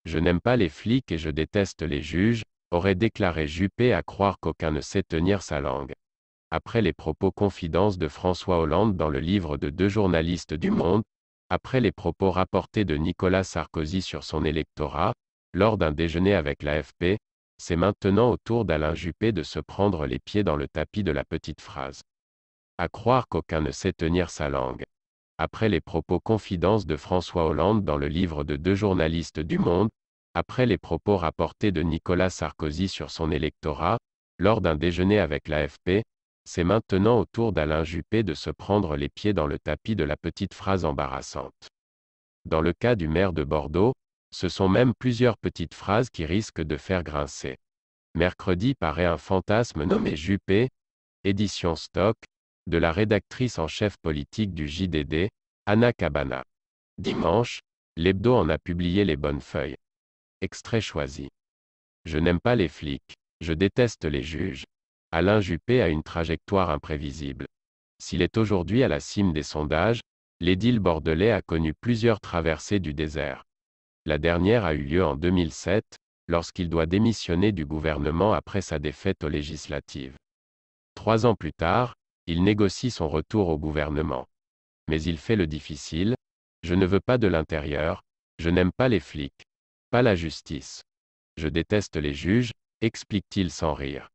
Je n'aime pas les flics et je déteste les juges, aurait déclaré Juppé, à croire qu'aucun ne sait tenir sa langue. Après les propos confidences de François Hollande dans le livre de deux journalistes du Monde, après les propos rapportés de Nicolas Sarkozy sur son électorat, lors d'un déjeuner avec l'AFP, c'est maintenant au tour d'Alain Juppé de se prendre les pieds dans le tapis de la petite phrase. À croire qu'aucun ne sait tenir sa langue. Après les propos confidences de François Hollande dans le livre de deux journalistes du Monde, après les propos rapportés de Nicolas Sarkozy sur son électorat, lors d'un déjeuner avec l'AFP, c'est maintenant au tour d'Alain Juppé de se prendre les pieds dans le tapis de la petite phrase embarrassante. Dans le cas du maire de Bordeaux, ce sont même plusieurs petites phrases qui risquent de faire grincer. Mercredi paraît un fantasme nommé Juppé, édition Stock, de la rédactrice en chef politique du JDD, Anna Cabana. Dimanche, l'hebdo en a publié les bonnes feuilles. Extrait choisi. Je n'aime pas les flics, je déteste les juges. Alain Juppé a une trajectoire imprévisible. S'il est aujourd'hui à la cime des sondages, l'édile bordelais a connu plusieurs traversées du désert. La dernière a eu lieu en 2007, lorsqu'il doit démissionner du gouvernement après sa défaite aux législatives. 3 ans plus tard, il négocie son retour au gouvernement. Mais il fait le difficile. Je ne veux pas de l'intérieur, je n'aime pas les flics, pas la justice. Je déteste les juges, explique-t-il sans rire.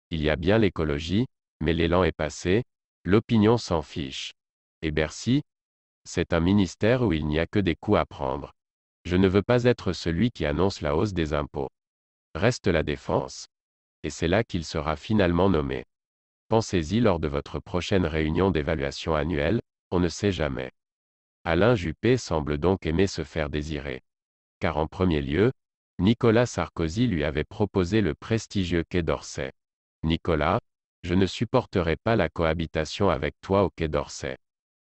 Il y a bien l'écologie, mais l'élan est passé, l'opinion s'en fiche. Et Bercy? C'est un ministère où il n'y a que des coups à prendre. Je ne veux pas être celui qui annonce la hausse des impôts. Reste la défense. Et c'est là qu'il sera finalement nommé. Pensez-y lors de votre prochaine réunion d'évaluation annuelle, on ne sait jamais. Alain Juppé semble donc aimer se faire désirer. Car en premier lieu, Nicolas Sarkozy lui avait proposé le prestigieux Quai d'Orsay. Nicolas, je ne supporterai pas la cohabitation avec toi au Quai d'Orsay.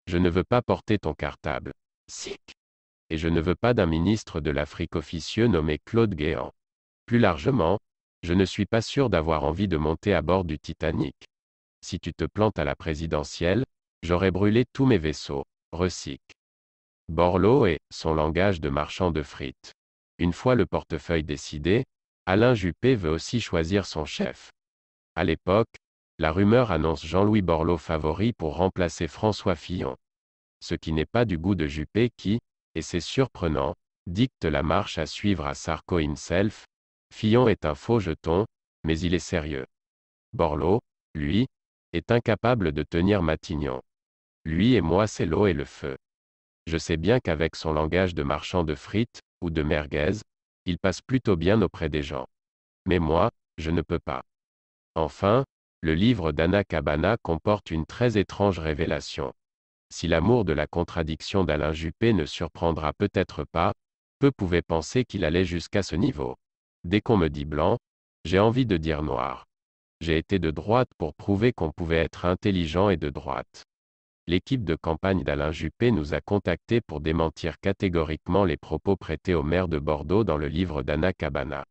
Je ne veux pas porter ton cartable. Sic. Et je ne veux pas d'un ministre de l'Afrique officieux nommé Claude Guéant. Plus largement, je ne suis pas sûr d'avoir envie de monter à bord du Titanic. Si tu te plantes à la présidentielle, j'aurai brûlé tous mes vaisseaux. Recycle. Borloo et son langage de marchand de frites. Une fois le portefeuille décidé, Alain Juppé veut aussi choisir son chef. À l'époque, la rumeur annonce Jean-Louis Borloo favori pour remplacer François Fillon. Ce qui n'est pas du goût de Juppé qui, et c'est surprenant, dicte la marche à suivre à Sarko himself. Fillon est un faux jeton, mais il est sérieux. Borloo, lui, est incapable de tenir Matignon. Lui et moi c'est l'eau et le feu. Je sais bien qu'avec son langage de marchand de frites, ou de merguez, il passe plutôt bien auprès des gens. Mais moi, je ne peux pas. Enfin, le livre d'Anna Cabana comporte une très étrange révélation. Si l'amour de la contradiction d'Alain Juppé ne surprendra peut-être pas, peu pouvaient penser qu'il allait jusqu'à ce niveau. Dès qu'on me dit blanc, j'ai envie de dire noir. J'ai été de droite pour prouver qu'on pouvait être intelligent et de droite. L'équipe de campagne d'Alain Juppé nous a contactés pour démentir catégoriquement les propos prêtés au maire de Bordeaux dans le livre d'Anna Cabana.